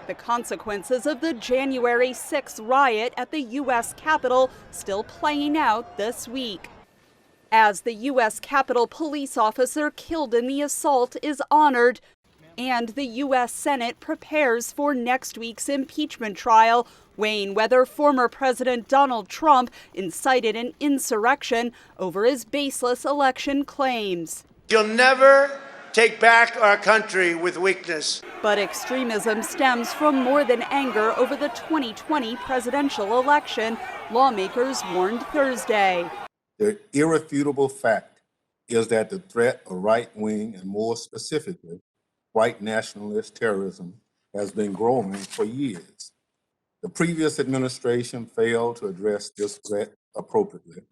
The consequences of the January 6th riot at the U.S. Capitol still playing out this week. As the U.S. Capitol police officer killed in the assault is honored, and the U.S. Senate prepares for next week's impeachment trial, weighing whether former President Donald Trump incited an insurrection over his baseless election claims. You'll never take back our country with weakness. But extremism stems from more than anger over the 2020 presidential election, lawmakers warned Thursday. The irrefutable fact is that the threat of right-wing and more specifically, white nationalist terrorism has been growing for years. The previous administration failed to address this threat appropriately.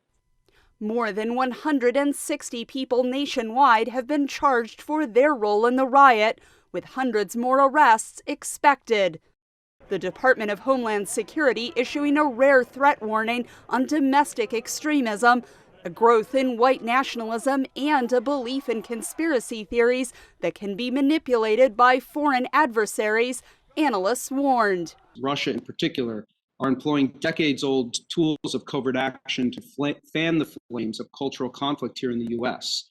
More than 160 people nationwide have been charged for their role in the riot, with hundreds more arrests expected. The Department of Homeland Security issuing a rare threat warning on domestic extremism, a growth in white nationalism, and a belief in conspiracy theories that can be manipulated by foreign adversaries, analysts warned. Russia in particular are employing decades-old tools of covert action to fan the flames of cultural conflict here in the U.S.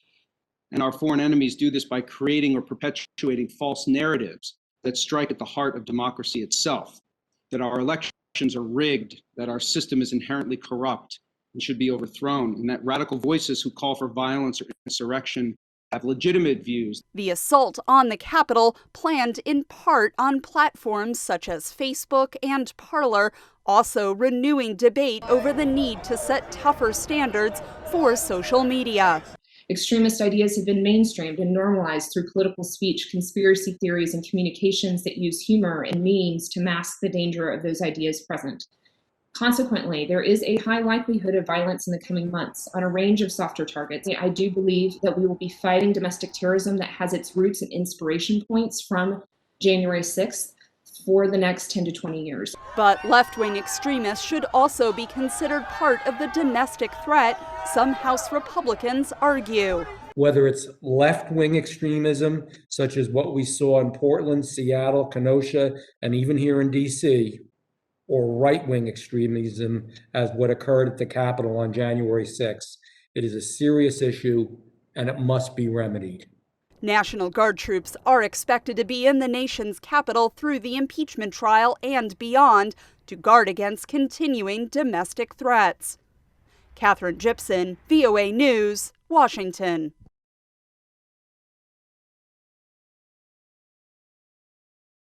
And our foreign enemies do this by creating or perpetuating false narratives that strike at the heart of democracy itself, that our elections are rigged, that our system is inherently corrupt and should be overthrown, and that radical voices who call for violence or insurrection have legitimate views. The assault on the Capitol, planned in part on platforms such as Facebook and Parler, also renewing debate over the need to set tougher standards for social media. Extremist ideas have been mainstreamed and normalized through political speech, conspiracy theories, and communications that use humor and memes to mask the danger of those ideas present. Consequently, there is a high likelihood of violence in the coming months on a range of softer targets. I do believe that we will be fighting domestic terrorism that has its roots and inspiration points from January 6th for the next 10 to 20 years. But left-wing extremists should also be considered part of the domestic threat, some House Republicans argue. Whether it's left-wing extremism, such as what we saw in Portland, Seattle, Kenosha, and even here in D.C., or right-wing extremism, as what occurred at the Capitol on January 6th. It is a serious issue, and it must be remedied. National Guard troops are expected to be in the nation's capital through the impeachment trial and beyond to guard against continuing domestic threats. Catherine Gibson, VOA News, Washington.